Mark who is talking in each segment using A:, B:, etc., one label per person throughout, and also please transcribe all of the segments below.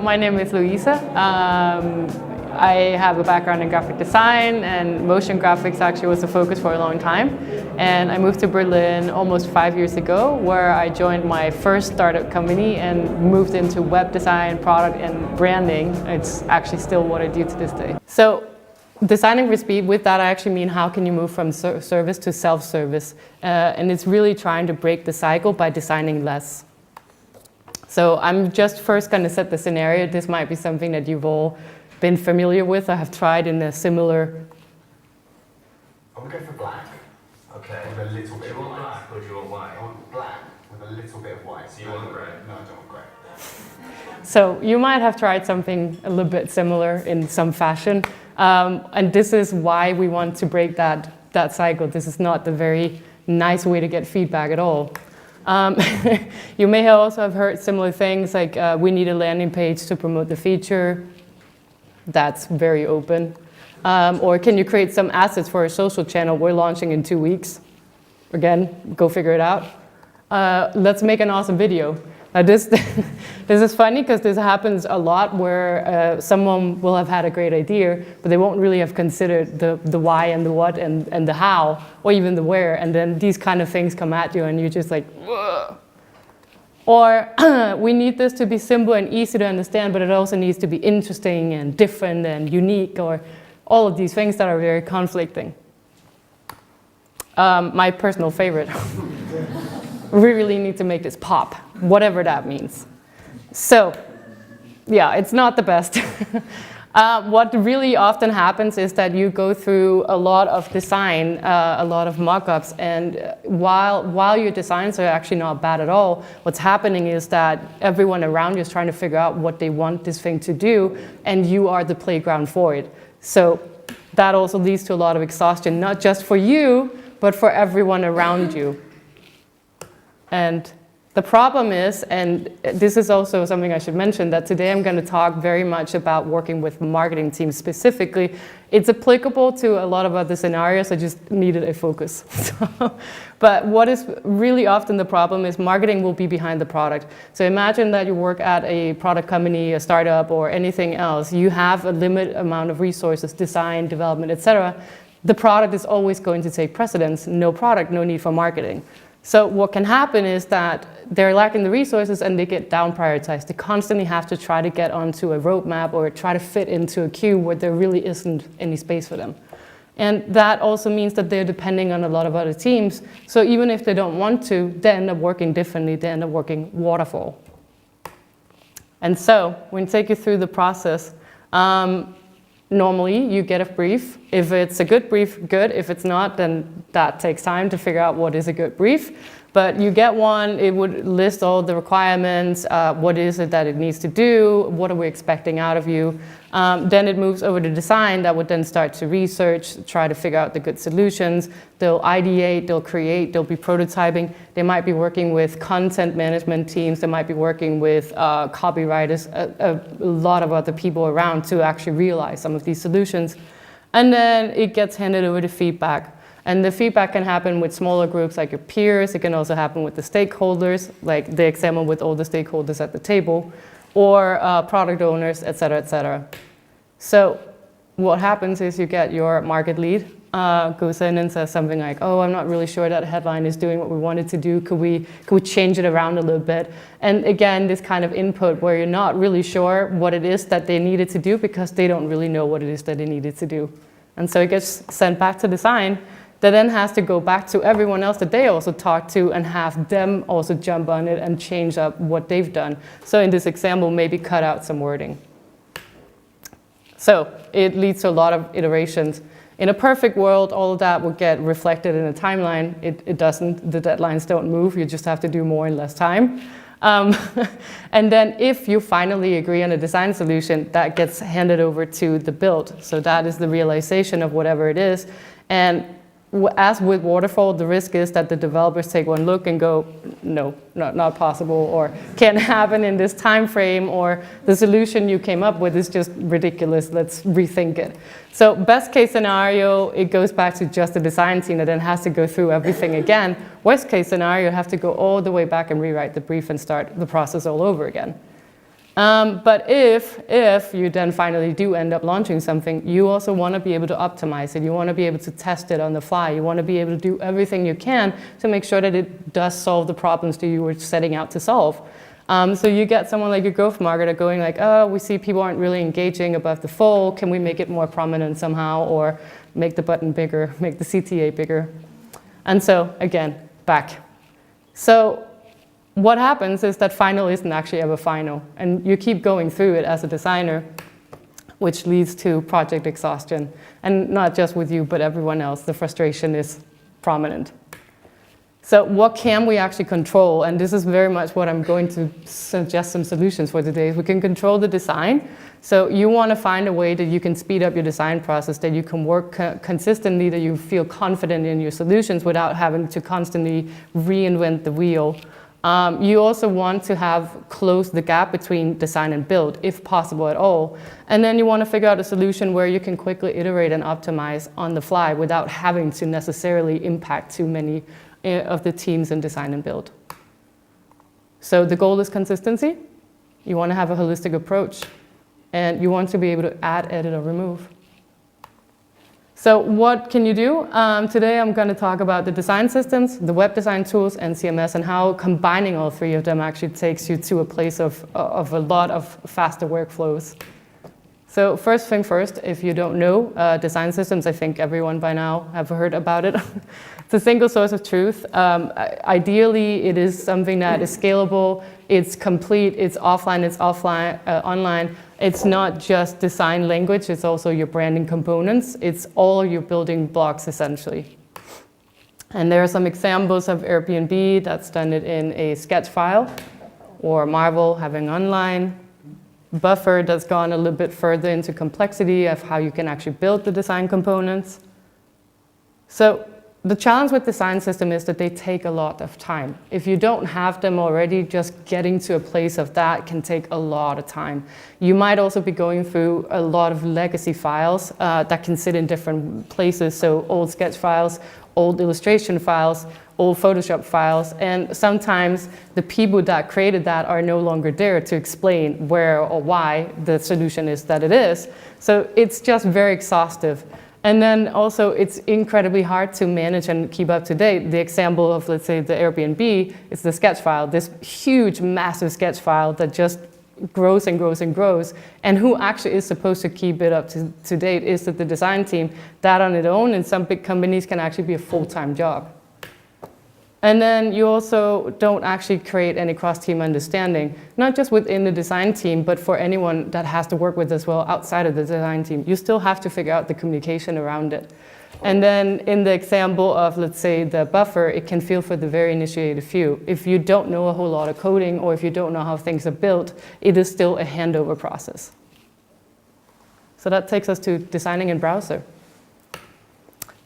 A: My name is Louise. I have a background in graphic design, and motion graphics actually was a focus for a long time. And I moved to Berlin almost 5 years ago, where I joined my first startup company and moved into web design, product and branding. It's actually still what I do to this day. So designing for speed, with that I actually mean how can you move from service to self-service. And it's really trying to break the cycle by designing less. So I'm just first going to set the scenario. This might be something that you've all been familiar with. I have tried in a similar...
B: I would go for black. Okay. With a little bit of white. Black or do you want white? I want black with a little bit of white. So you want grey? No, I don't want grey.
A: So you might have tried something a little bit similar in some fashion. And this is why we want to break that cycle. This is not the very nice way to get feedback at all. You may also have heard similar things like we need a landing page to promote the feature. That's very open. Or can you create some assets for a social channel we're launching in 2 weeks? Again, go figure it out. Let's make an awesome video. Now this is funny because this happens a lot where someone will have had a great idea, but they won't really have considered the why and the what and the how, or even the where, and then these kind of things come at you and you're just like, whoa. Or we need this to be simple and easy to understand, but it also needs to be interesting and different and unique, or all of these things that are very conflicting. My personal favorite. We really need to make this pop, whatever that means. So, yeah, it's not the best. What really often happens is that you go through a lot of design, a lot of mock-ups, and while your designs are actually not bad at all, what's happening is that everyone around you is trying to figure out what they want this thing to do, and you are the playground for it. So that also leads to a lot of exhaustion, not just for you, but for everyone around you. And the problem is, and this is also something I should mention, that today I'm going to talk very much about working with marketing teams specifically. It's applicable to a lot of other scenarios. I just needed a focus. But what is really often the problem is marketing will be behind the product. So imagine that you work at a product company, a startup, or anything else. You have a limited amount of resources, design, development, etc. The product is always going to take precedence. No product, no need for marketing. So what can happen is that they're lacking the resources and they get down prioritized. They constantly have to try to get onto a roadmap or try to fit into a queue where there really isn't any space for them. And that also means that they're depending on a lot of other teams. So even if they don't want to, they end up working differently. They end up working waterfall. And so when we take you through the process, normally you get a brief. If it's a good brief, good. If it's not, then that takes time to figure out what is a good brief. But you get one, it would list all the requirements, what is it that it needs to do, what are we expecting out of you. Then it moves over to design that would then start to research, try to figure out the good solutions. They'll ideate, they'll create, they'll be prototyping. They might be working with content management teams, they might be working with copywriters, a lot of other people around to actually realize some of these solutions. And then it gets handed over to feedback. And the feedback can happen with smaller groups like your peers. It can also happen with the stakeholders, like the example with all the stakeholders at the table, or product owners, et cetera, et cetera. So what happens is you get your market lead, goes in and says something like, oh, I'm not really sure that headline is doing what we wanted to do. Could we change it around a little bit? And again, this kind of input where you're not really sure what it is that they needed to do because they don't really know what it is that they needed to do. And so it gets sent back to design. That then has to go back to everyone else that they also talked to and have them also jump on it and change up what they've done. So in this example, maybe cut out some wording. So it leads to a lot of iterations. In a perfect world, all of that would get reflected in a timeline. It doesn't. The deadlines don't move. You just have to do more in less time. And then if you finally agree on a design solution, that gets handed over to the build. So that is the realization of whatever it is. And as with waterfall, the risk is that the developers take one look and go, no, not possible, or can't happen in this time frame, or the solution you came up with is just ridiculous, let's rethink it. So best case scenario, it goes back to just the design team that then has to go through everything again. Worst case scenario, you have to go all the way back and rewrite the brief and start the process all over again. But if you then finally do end up launching something, you also want to be able to optimize it. You want to be able to test it on the fly. You want to be able to do everything you can to make sure that it does solve the problems that you were setting out to solve. So you get someone like a growth marketer going like, oh, we see people aren't really engaging above the fold. Can we make it more prominent somehow, or make the button bigger, make the CTA bigger? And so again, back. So what happens is that final isn't actually ever final, and you keep going through it as a designer, which leads to project exhaustion. And not just with you, but everyone else. The frustration is prominent. So what can we actually control? And this is very much what I'm going to suggest some solutions for today. We can control the design. So you want to find a way that you can speed up your design process, that you can work consistently, that you feel confident in your solutions without having to constantly reinvent the wheel. You also want to have closed the gap between design and build, if possible at all. And then you want to figure out a solution where you can quickly iterate and optimize on the fly without having to necessarily impact too many of the teams in design and build. So the goal is consistency. You want to have a holistic approach, and you want to be able to add, edit, or remove. So what can you do? Today I'm going to talk about the design systems, the web design tools, and CMS, and how combining all three of them actually takes you to a place of a lot of faster workflows. So first thing first, if you don't know design systems, I think everyone by now have heard about it. It's a single source of truth. Ideally, it is something that is scalable, it's complete, it's offline, it's online. It's not just design language, it's also your branding components. It's all your building blocks, essentially. And there are some examples of Airbnb that's done it in a sketch file, or Marvel having online. Buffer that's gone a little bit further into complexity of how you can actually build the design components. So the challenge with design system is that they take a lot of time. If you don't have them already, just getting to a place of that can take a lot of time. You might also be going through a lot of legacy files that can sit in different places. So old sketch files, old illustration files, old Photoshop files, and sometimes the people that created that are no longer there to explain where or why the solution is that it is. So it's just very exhaustive. And then also it's incredibly hard to manage and keep up to date. The example of, let's say, the Airbnb is the sketch file, this huge, massive sketch file that just grows and grows and grows. And who actually is supposed to keep it up to date is the design team. That on its own in some big companies can actually be a full-time job. And then you also don't actually create any cross-team understanding, not just within the design team, but for anyone that has to work with as well outside of the design team. You still have to figure out the communication around it. And then in the example of, let's say, the buffer, it can feel for the very initiated few. If you don't know a whole lot of coding, or if you don't know how things are built, it is still a handover process. So that takes us to designing in browser.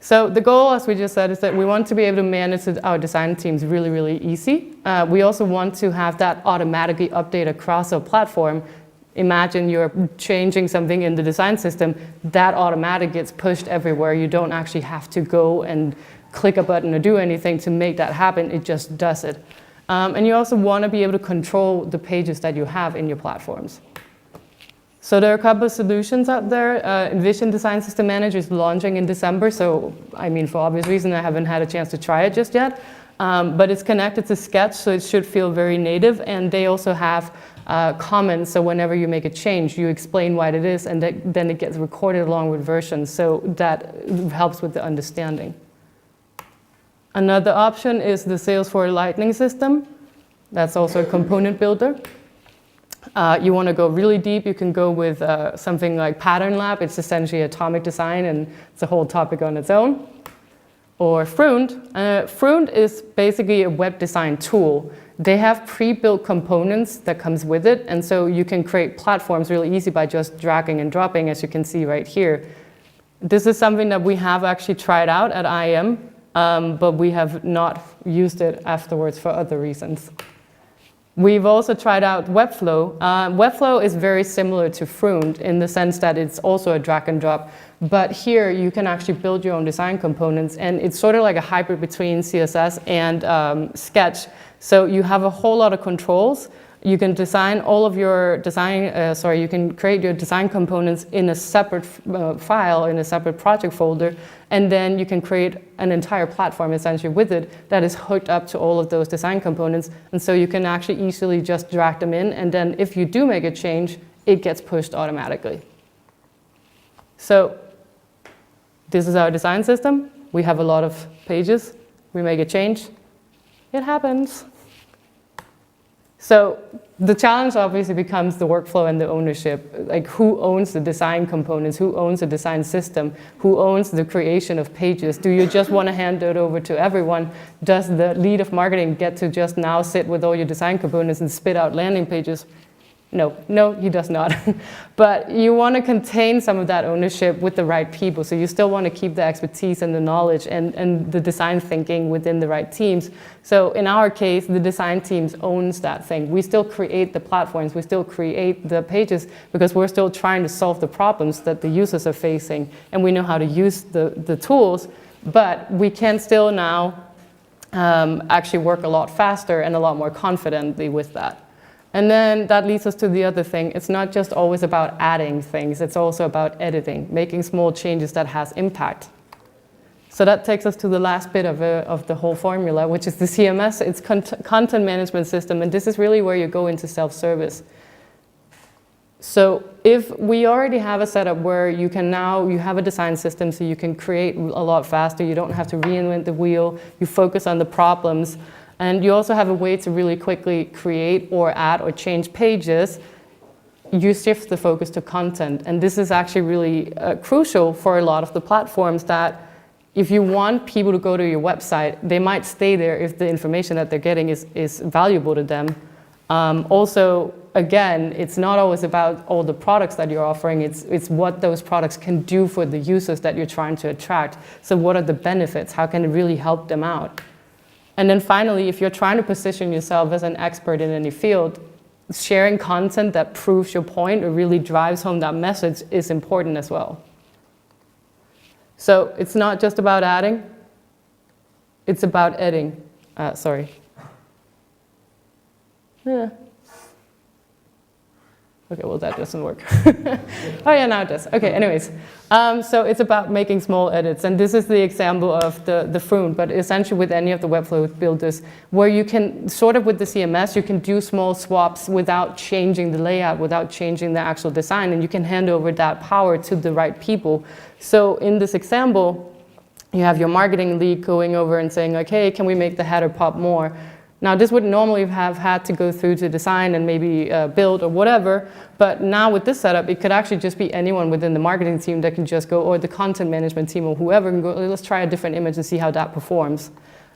A: So the goal, as we just said, is that we want to be able to manage our design teams really, really easy. We also want to have that automatically update across our platform. Imagine you're changing something in the design system, that automatic gets pushed everywhere. You don't actually have to go and click a button or do anything to make that happen. It just does it. And you also want to be able to control the pages that you have in your platforms. So there are a couple of solutions out there. Envision Design System Manager is launching in December. So, I mean, for obvious reason, I haven't had a chance to try it just yet. But it's connected to Sketch, so it should feel very native. And they also have comments. So whenever you make a change, you explain what it is, and then it gets recorded along with versions. So that helps with the understanding. Another option is the Salesforce Lightning system. That's also a component builder. You want to go really deep, you can go with something like Pattern Lab. It's essentially atomic design, and it's a whole topic on its own. Or Frund. Frund is basically a web design tool. They have pre-built components that comes with it, and so you can create platforms really easy by just dragging and dropping, as you can see right here. This is something that we have actually tried out at EyeEm, but we have not used it afterwards for other reasons. We've also tried out Webflow. Webflow is very similar to Frund in the sense that it's also a drag and drop, but here you can actually build your own design components, and it's sort of like a hybrid between CSS and Sketch. So you have a whole lot of controls. You can design all of your design, you can create your design components in a separate file, in a separate project folder, and then you can create an entire platform essentially with it that is hooked up to all of those design components. And so you can actually easily just drag them in, and then if you do make a change, it gets pushed automatically. So this is our design system. We have a lot of pages. We make a change. It happens. So the challenge obviously becomes the workflow and the ownership. Like, who owns the design components? Who owns the design system? Who owns the creation of pages? Do you just want to hand it over to everyone? Does the lead of marketing get to just now sit with all your design components and spit out landing pages? No, he does not. But you want to contain some of that ownership with the right people. So you still want to keep the expertise and the knowledge and the design thinking within the right teams. So in our case, the design teams owns that thing. We still create the platforms, we still create the pages, because we're still trying to solve the problems that the users are facing. And we know how to use the tools, but we can still now actually work a lot faster and a lot more confidently with that. And then that leads us to the other thing. It's not just always about adding things, it's also about editing, making small changes that has impact. So that takes us to the last bit of the whole formula, which is the CMS. It's content management system, and this is really where you go into self-service. So if we already have a setup where you have a design system, so you can create a lot faster, you don't have to reinvent the wheel, you focus on the problems, and you also have a way to really quickly create or add or change pages, you shift the focus to content. And this is actually really crucial for a lot of the platforms, that if you want people to go to your website, they might stay there if the information that they're getting is valuable to them. Also, again, it's not always about all the products that you're offering, it's what those products can do for the users that you're trying to attract. So what are the benefits? How can it really help them out? And then finally, if you're trying to position yourself as an expert in any field, sharing content that proves your point or really drives home that message is important as well. So it's not just about adding, it's about editing. Sorry. Yeah. Okay, well that doesn't work. Oh yeah, now it does. Okay, anyways. So it's about making small edits, and this is the example of the front, but essentially with any of the Webflow builders, where you can, sort of with the CMS, you can do small swaps without changing the layout, without changing the actual design, and you can hand over that power to the right people. So in this example, you have your marketing lead going over and saying, okay, can we make the header pop more? Now, this would normally have had to go through to design and maybe build or whatever, but now with this setup, it could actually just be anyone within the marketing team that can just go, or the content management team or whoever, can go, let's try a different image and see how that performs.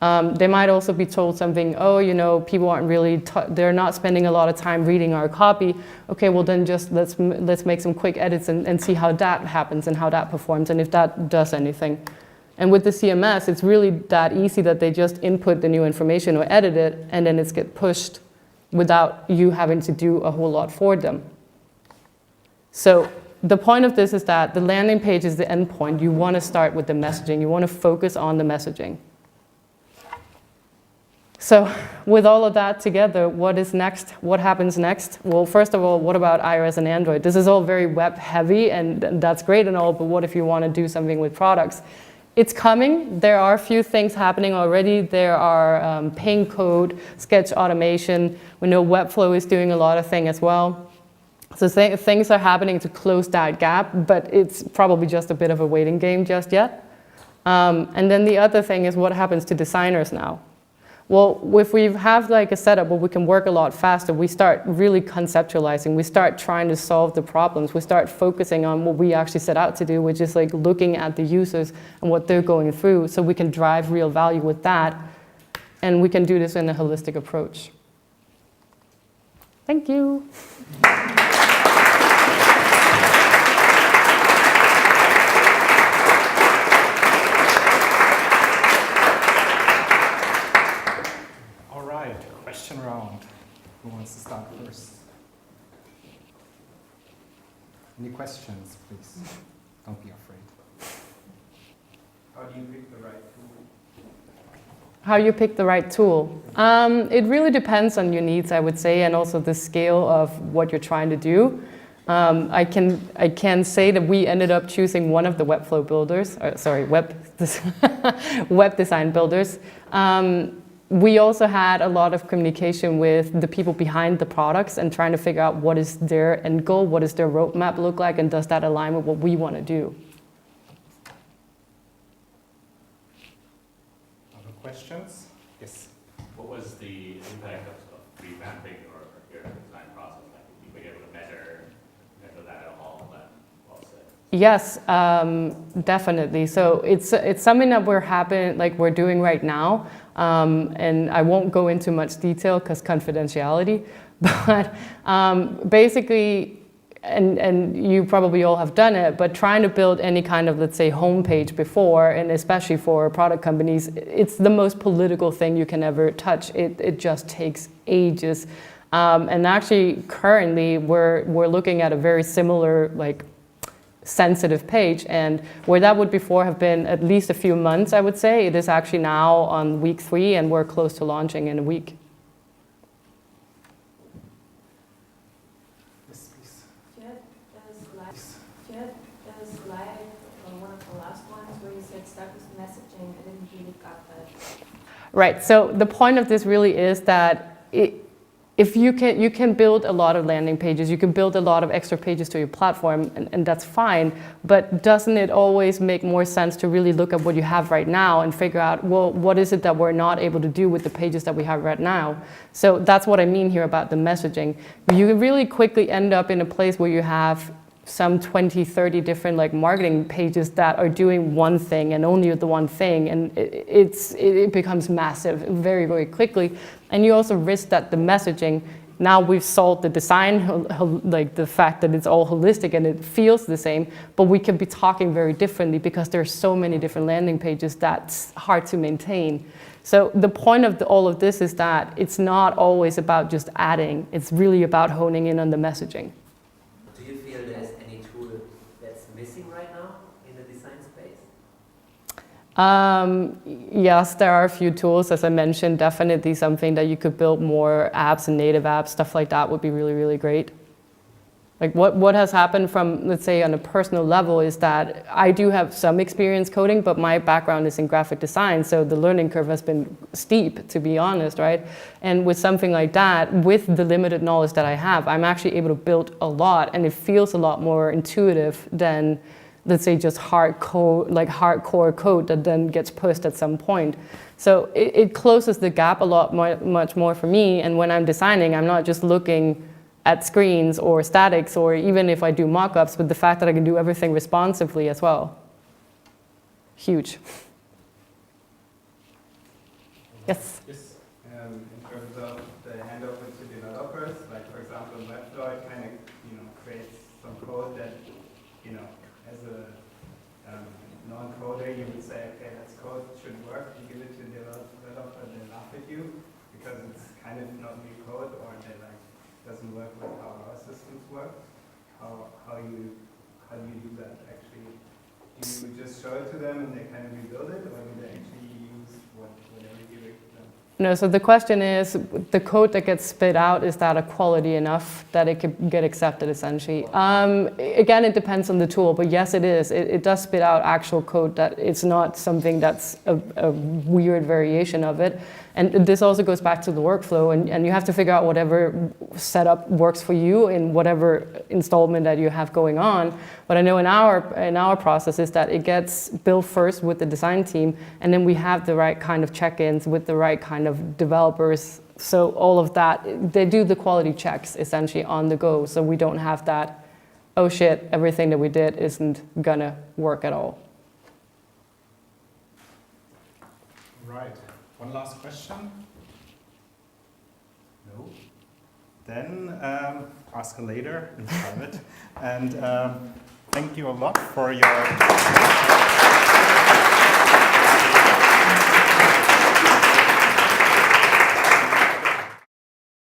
A: They might also be told something, oh, you know, people aren't really, they're not spending a lot of time reading our copy. Okay, well then just let's make some quick edits and see how that happens and how that performs and if that does anything. And with the CMS, it's really that easy that they just input the new information or edit it, and then it's get pushed without you having to do a whole lot for them. So the point of this is that the landing page is the end point. You want to start with the messaging. You want to focus on the messaging. So with all of that together, what is next? What happens next? Well, first of all, what about iOS and Android? This is all very web heavy, and that's great and all, but what if you want to do something with products? It's coming. There are a few things happening already. There are pane code, sketch automation. We know Webflow is doing a lot of things as well. So things are happening to close that gap, but it's probably just a bit of a waiting game just yet. And then the other thing is what happens to designers now. Well, if we have like a setup where we can work a lot faster, we start really conceptualizing, we start trying to solve the problems, we start focusing on what we actually set out to do, which is like looking at the users and what they're going through, so we can drive real value with that, and we can do this in a holistic approach. Thank you.
C: Question round. Who wants to start first? Any questions, please? Don't be afraid.
D: How do you pick the right tool?
A: How you pick the right tool? It really depends on your needs, I would say, and also the scale of what you're trying to do. I can say that we ended up choosing one of the Webflow builders, web design builders. We also had a lot of communication with the people behind the products and trying to figure out what is their end goal, what does their roadmap look like, and does that align with what we want to do.
C: Other questions? Yes.
D: What was the impact of revamping your design process? Like, you were able to measure that at all?
A: Yes, definitely. So it's something that we're doing right now, and I won't go into much detail because confidentiality. But basically, and you probably all have done it, but trying to build any kind of, let's say, homepage before, and especially for product companies, it's the most political thing you can ever touch. It just takes ages. And actually, currently, we're looking at a very similar, like, sensitive page, and where that would before have been at least a few months, I would say, it is actually now on week 3, and we're close to launching in a week.
C: Yes, please.
E: Do you have a slide on one of the last ones where you said start with messaging? I didn't really got that.
A: Right, so the point of this really is that if you can build a lot of landing pages, you can build a lot of extra pages to your platform, and that's fine, but doesn't it always make more sense to really look at what you have right now and figure out, well, what is it that we're not able to do with the pages that we have right now? So that's what I mean here about the messaging. You really quickly end up in a place where you have some 20, 30 different like marketing pages that are doing one thing and only the one thing, and it becomes massive very, very quickly. And you also risk that the messaging, now we've solved the design, like the fact that it's all holistic and it feels the same, but we can be talking very differently because there's so many different landing pages that's hard to maintain. So the point of all of this is that it's not always about just adding, it's really about honing in on the messaging.
F: Do you feel there's any tool that's missing right now in the design space?
A: Yes, there are a few tools, as I mentioned. Definitely something that you could build more apps and native apps, stuff like that would be really, really great. Like what has happened from, let's say, on a personal level is that I do have some experience coding, but my background is in graphic design, so the learning curve has been steep, to be honest, right? And with something like that, with the limited knowledge that I have, I'm actually able to build a lot, and it feels a lot more intuitive than, let's say, just hardcore code that then gets pushed at some point. So it closes the gap a lot much more for me, and when I'm designing, I'm not just looking at screens or statics, or even if I do mock-ups, with the fact that I can do everything responsively as well. Huge. Yes?
G: Yes. In terms of the handover to developers, like for example, Webflow, it kind of creates some code that as a non-coder, you would say, okay, that's code, should work. You give it to the developer, they laugh at you because it's kind of not new code, or they doesn't work with how our systems work. How do you do that actually? Do you just show it to them and they kind of rebuild it, or do they actually use whatever you give them?
A: No, so the question is, the code that gets spit out, is that a quality enough that it could get accepted, essentially? Again, it depends on the tool, but yes, it is. It does spit out actual code, that it's not something that's a weird variation of it. And this also goes back to the workflow, and you have to figure out whatever setup works for you in whatever installment that you have going on. But I know in our process is that it gets built first with the design team, and then we have the right kind of check-ins with the right kind of developers. So all of that, they do the quality checks essentially on the go, so we don't have that, oh shit, everything that we did isn't gonna work at all.
C: Right. One last question? No? Then ask her later in private. And thank you a lot for your...